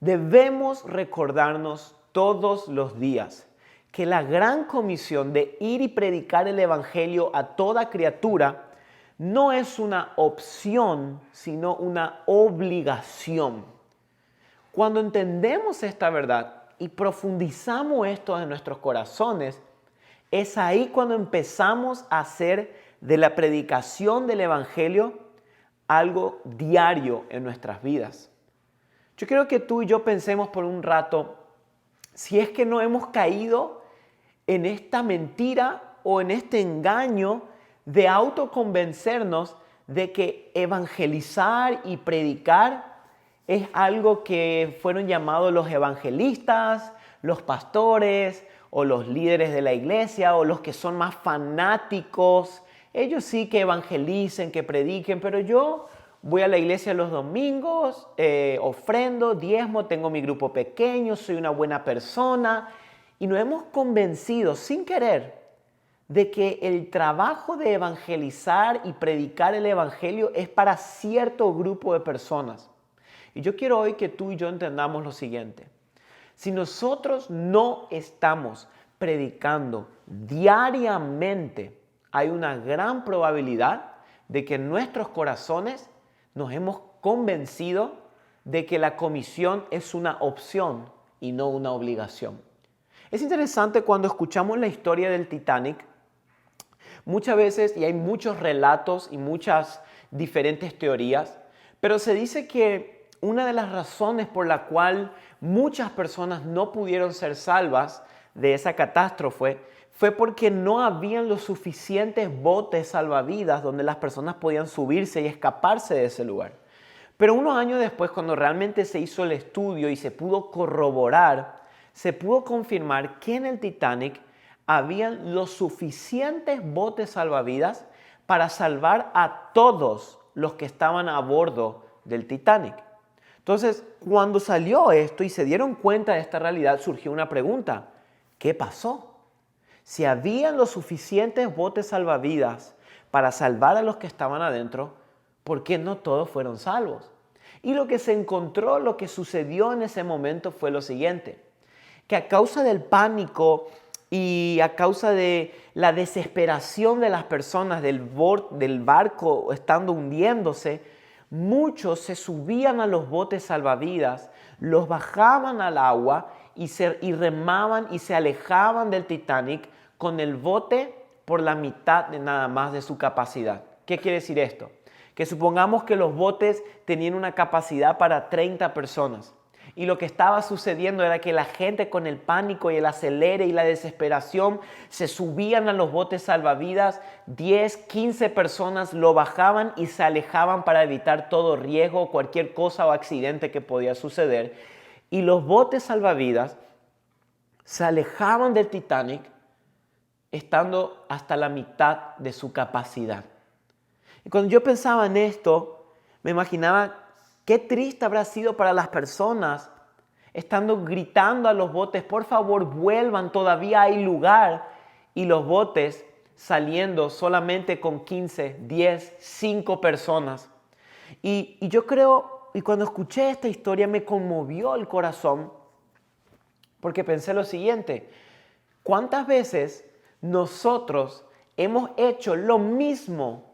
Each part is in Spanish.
Debemos recordarnos todos los días que la gran comisión de ir y predicar el evangelio a toda criatura no es una opción, sino una obligación. Cuando entendemos esta verdad y profundizamos esto en nuestros corazones, es ahí cuando empezamos a hacer de la predicación del evangelio algo diario en nuestras vidas. Yo quiero que tú y yo pensemos por un rato si es que no hemos caído en esta mentira o en este engaño de autoconvencernos de que evangelizar y predicar es algo que fueron llamados los evangelistas, los pastores o los líderes de la iglesia o los que son más fanáticos. Ellos sí que evangelicen, que prediquen, pero yo voy a la iglesia los domingos, ofrendo, diezmo, tengo mi grupo pequeño, soy una buena persona. Y nos hemos convencido sin querer de que el trabajo de evangelizar y predicar el evangelio es para cierto grupo de personas. Y yo quiero hoy que tú y yo entendamos lo siguiente. Si nosotros no estamos predicando diariamente, hay una gran probabilidad de que en nuestros corazones nos hemos convencido de que la comisión es una opción y no una obligación. Es interesante cuando escuchamos la historia del Titanic, muchas veces, y hay muchos relatos y muchas diferentes teorías, pero se dice que una de las razones por la cual muchas personas no pudieron ser salvas de esa catástrofe fue porque no habían los suficientes botes salvavidas donde las personas podían subirse y escaparse de ese lugar. Pero unos años después, cuando realmente se hizo el estudio y se pudo corroborar, se pudo confirmar que en el Titanic habían los suficientes botes salvavidas para salvar a todos los que estaban a bordo del Titanic. Entonces, cuando salió esto y se dieron cuenta de esta realidad, surgió una pregunta. ¿Qué pasó? Si habían los suficientes botes salvavidas para salvar a los que estaban adentro, ¿por qué no todos fueron salvos? Y lo que se encontró, lo que sucedió en ese momento fue lo siguiente, que a causa del pánico y a causa de la desesperación de las personas del barco estando hundiéndose, muchos se subían a los botes salvavidas, los bajaban al agua y remaban y se alejaban del Titanic con el bote por la mitad de nada más de su capacidad. ¿Qué quiere decir esto? Que supongamos que los botes tenían una capacidad para 30 personas. Y lo que estaba sucediendo era que la gente con el pánico y el acelere y la desesperación se subían a los botes salvavidas, 10, 15 personas lo bajaban y se alejaban para evitar todo riesgo, cualquier cosa o accidente que podía suceder. Y los botes salvavidas se alejaban del Titanic estando hasta la mitad de su capacidad. Y cuando yo pensaba en esto, me imaginaba qué triste habrá sido para las personas estando gritando a los botes, por favor vuelvan, todavía hay lugar. Y los botes saliendo solamente con 15, 10, 5 personas. Y yo creo, y cuando escuché esta historia me conmovió el corazón, porque pensé lo siguiente, ¿cuántas veces nosotros hemos hecho lo mismo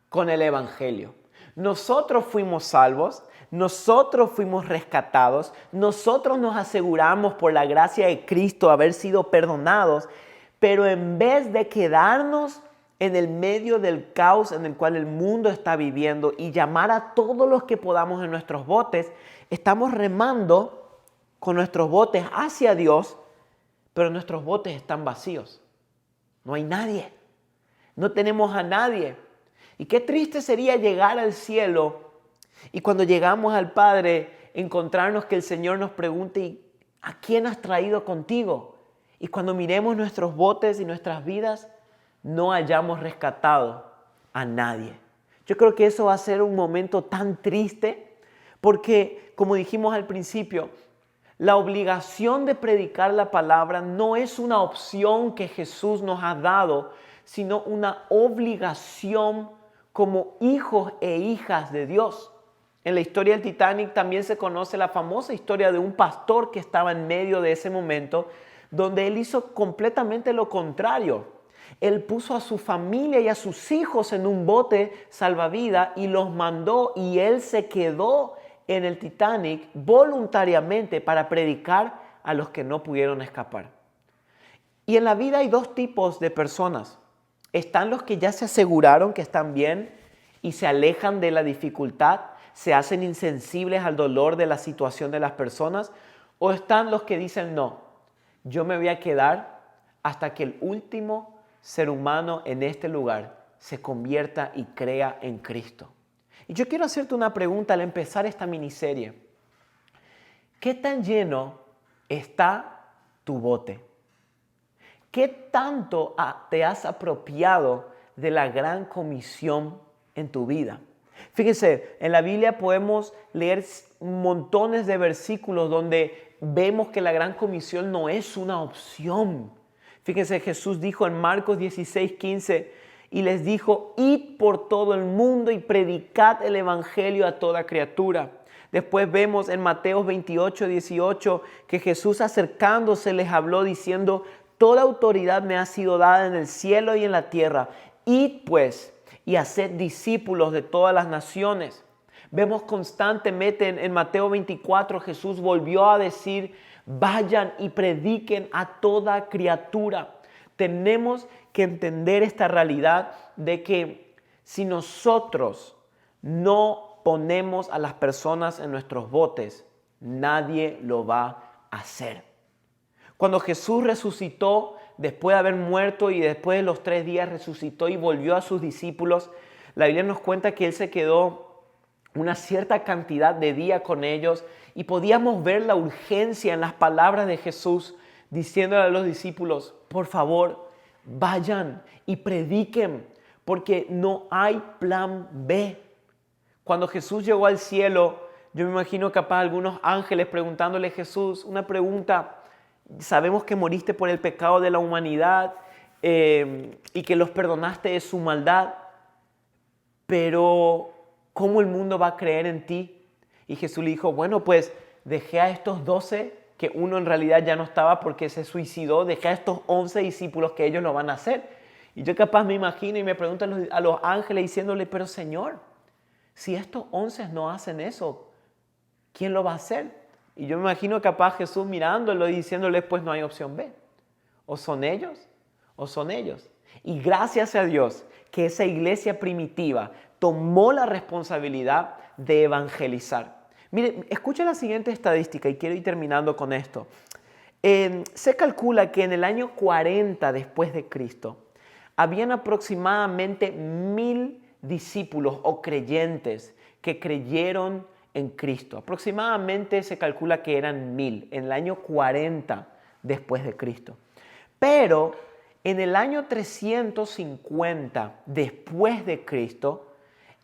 con el evangelio? Nosotros fuimos salvos, nosotros fuimos rescatados, nosotros nos aseguramos por la gracia de Cristo haber sido perdonados, pero en vez de quedarnos en el medio del caos en el cual el mundo está viviendo y llamar a todos los que podamos en nuestros botes, estamos remando con nuestros botes hacia Dios, pero nuestros botes están vacíos. No hay nadie, no tenemos a nadie. Y qué triste sería llegar al cielo y cuando llegamos al Padre encontrarnos que el Señor nos pregunte, ¿a quién has traído contigo? Y cuando miremos nuestros botes y nuestras vidas, no hayamos rescatado a nadie. Yo creo que eso va a ser un momento tan triste porque, como dijimos al principio, la obligación de predicar la palabra no es una opción que Jesús nos ha dado, sino una obligación como hijos e hijas de Dios. En la historia del Titanic también se conoce la famosa historia de un pastor que estaba en medio de ese momento, donde él hizo completamente lo contrario. Él puso a su familia y a sus hijos en un bote salvavidas y los mandó, y él se quedó en el Titanic voluntariamente para predicar a los que no pudieron escapar. Y en la vida hay dos tipos de personas. Están los que ya se aseguraron que están bien y se alejan de la dificultad, se hacen insensibles al dolor de la situación de las personas, o están los que dicen no, yo me voy a quedar hasta que el último ser humano en este lugar se convierta y crea en Cristo. Y yo quiero hacerte una pregunta al empezar esta miniserie. ¿Qué tan lleno está tu bote? ¿Qué tanto te has apropiado de la gran comisión en tu vida? Fíjense, en la Biblia podemos leer montones de versículos donde vemos que la gran comisión no es una opción. Fíjense, Jesús dijo en Marcos 16:15 y les dijo: id por todo el mundo y predicad el evangelio a toda criatura. Después vemos en Mateo 28:18 que Jesús, acercándose, les habló diciendo: toda autoridad me ha sido dada en el cielo y en la tierra. Id pues y haced discípulos de todas las naciones. Vemos constantemente en Mateo 24, Jesús volvió a decir: vayan y prediquen a toda criatura. Tenemos que entender esta realidad de que si nosotros no ponemos a las personas en nuestros botes, nadie lo va a hacer. Cuando Jesús resucitó, después de haber muerto y después de los 3 días resucitó y volvió a sus discípulos, la Biblia nos cuenta que Él se quedó una cierta cantidad de días con ellos y podíamos ver la urgencia en las palabras de Jesús diciéndole a los discípulos: por favor, vayan y prediquen, porque no hay plan B. Cuando Jesús llegó al cielo, yo me imagino capaz algunos ángeles preguntándole a Jesús una pregunta: sabemos que moriste por el pecado de la humanidad y que los perdonaste de su maldad, pero ¿cómo el mundo va a creer en ti? Y Jesús le dijo: bueno, pues dejé a estos 12, que uno en realidad ya no estaba porque se suicidó, dejé a estos 11 discípulos que ellos lo van a hacer. Y yo capaz me imagino y me pregunto a los ángeles diciéndole: pero Señor, si estos 11 no hacen eso, ¿quién lo va a hacer? Y yo me imagino capaz Jesús mirándolo y diciéndole: pues no hay opción B. O son ellos o son ellos. Y gracias a Dios que esa iglesia primitiva tomó la responsabilidad de evangelizar. Mire, escucha la siguiente estadística y quiero ir terminando con esto. Se calcula que en el año 40 después de Cristo habían aproximadamente 1000 discípulos o creyentes que creyeron en Cristo. Aproximadamente se calcula que eran 1000 en el año 40 después de Cristo. Pero en el año 350 después de Cristo,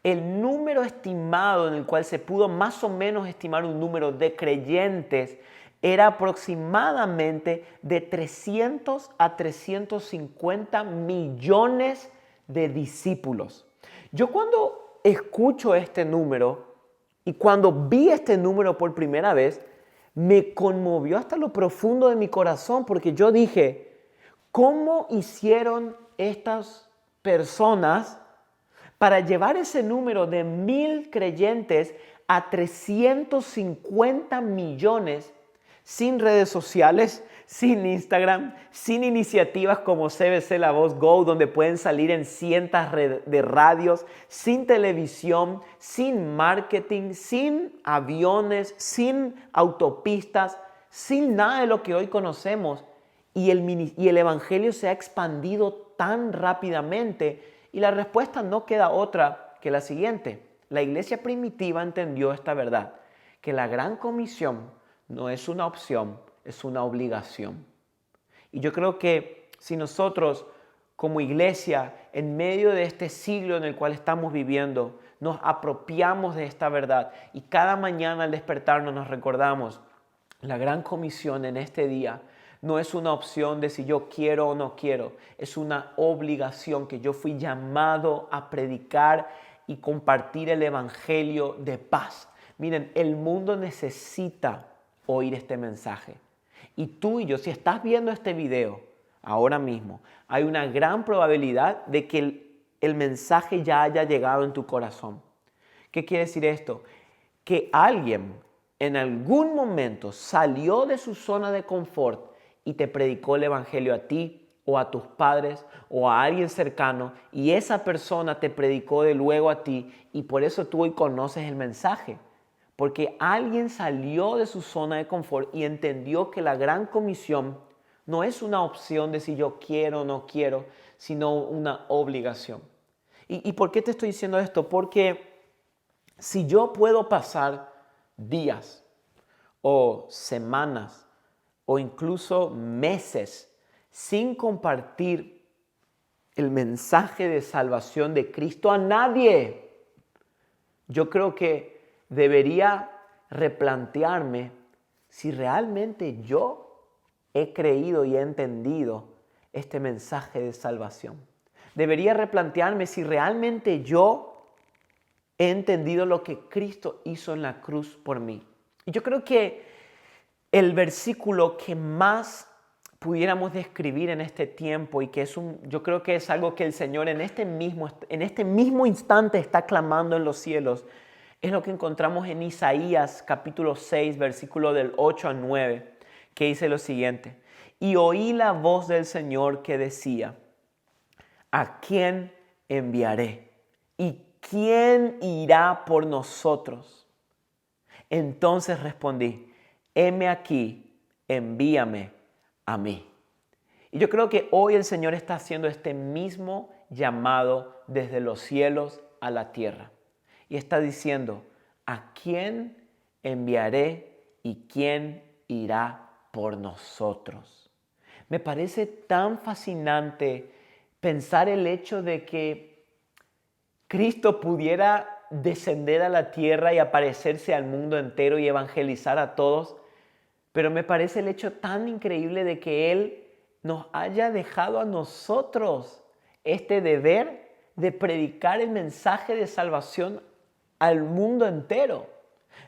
el número estimado en el cual se pudo más o menos estimar un número de creyentes era aproximadamente de 300 a 350 millones de discípulos. Yo cuando escucho este número y cuando vi este número por primera vez, me conmovió hasta lo profundo de mi corazón, porque yo dije: ¿cómo hicieron estas personas para llevar ese número de 1000 creyentes a 350 millones sin redes sociales, sin Instagram, sin iniciativas como CBC La Voz Go, donde pueden salir en cientos de radios, sin televisión, sin marketing, sin aviones, sin autopistas, sin nada de lo que hoy conocemos? Y el evangelio se ha expandido tan rápidamente, y la respuesta no queda otra que la siguiente. La iglesia primitiva entendió esta verdad, que la gran comisión no es una opción, es una obligación. Y yo creo que si nosotros como iglesia, en medio de este siglo en el cual estamos viviendo, nos apropiamos de esta verdad y cada mañana al despertarnos nos recordamos: la gran comisión en este día no es una opción de si yo quiero o no quiero, es una obligación que yo fui llamado a predicar y compartir el evangelio de paz. Miren, el mundo necesita oír este mensaje. Y tú y yo, si estás viendo este video ahora mismo, hay una gran probabilidad de que el mensaje ya haya llegado en tu corazón. ¿Qué quiere decir esto? Que alguien en algún momento salió de su zona de confort y te predicó el evangelio a ti o a tus padres o a alguien cercano, y esa persona te predicó de luego a ti, y por eso tú hoy conoces el mensaje. Porque alguien salió de su zona de confort y entendió que la gran comisión no es una opción de si yo quiero o no quiero, sino una obligación. ¿Y por qué te estoy diciendo esto? Porque si yo puedo pasar días o semanas o incluso meses sin compartir el mensaje de salvación de Cristo a nadie, yo creo que debería replantearme si realmente yo he creído y he entendido este mensaje de salvación. Debería replantearme si realmente yo he entendido lo que Cristo hizo en la cruz por mí. Y yo creo que el versículo que más pudiéramos describir en este tiempo, y que yo creo que es algo que el Señor en este mismo instante está clamando en los cielos, es lo que encontramos en Isaías capítulo 6, versículo del 8 al 9, que dice lo siguiente: y oí la voz del Señor que decía, ¿a quién enviaré? ¿Y quién irá por nosotros? Entonces respondí, heme aquí, envíame a mí. Y yo creo que hoy el Señor está haciendo este mismo llamado desde los cielos a la tierra. Y está diciendo, ¿a quién enviaré y quién irá por nosotros? Me parece tan fascinante pensar el hecho de que Cristo pudiera descender a la tierra y aparecerse al mundo entero y evangelizar a todos, pero me parece el hecho tan increíble de que Él nos haya dejado a nosotros este deber de predicar el mensaje de salvación al mundo entero.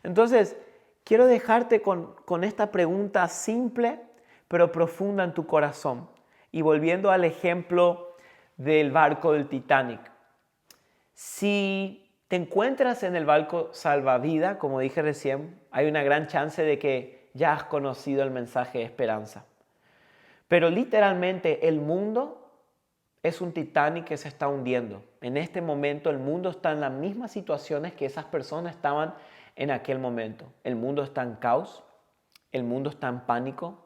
Entonces, quiero dejarte con esta pregunta simple pero profunda en tu corazón. Y volviendo al ejemplo del barco del Titanic. Si te encuentras en el barco salvavidas, como dije recién, hay una gran chance de que ya has conocido el mensaje de esperanza. Pero literalmente el mundo es un Titanic que se está hundiendo. En este momento el mundo está en las mismas situaciones que esas personas estaban en aquel momento. El mundo está en caos, el mundo está en pánico,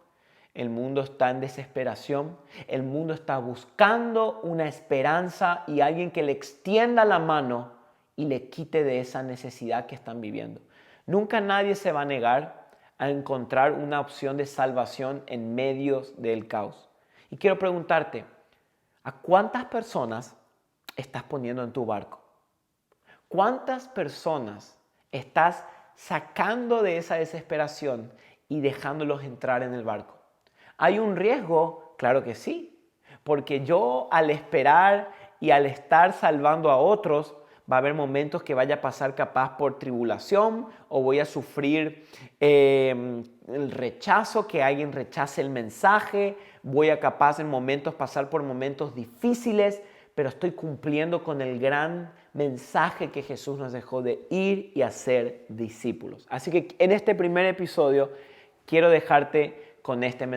el mundo está en desesperación, el mundo está buscando una esperanza y alguien que le extienda la mano y le quite de esa necesidad que están viviendo. Nunca nadie se va a negar a encontrar una opción de salvación en medio del caos. Y quiero preguntarte, ¿a cuántas personas estás poniendo en tu barco? ¿Cuántas personas estás sacando de esa desesperación y dejándolos entrar en el barco? ¿Hay un riesgo? Claro que sí, porque yo al esperar y al estar salvando a otros, va a haber momentos que vaya a pasar capaz por tribulación o voy a sufrir el rechazo, que alguien rechace el mensaje, voy a capaz en momentos pasar por momentos difíciles, pero estoy cumpliendo con el gran mensaje que Jesús nos dejó de ir y hacer discípulos. Así que en este primer episodio quiero dejarte con este mensaje.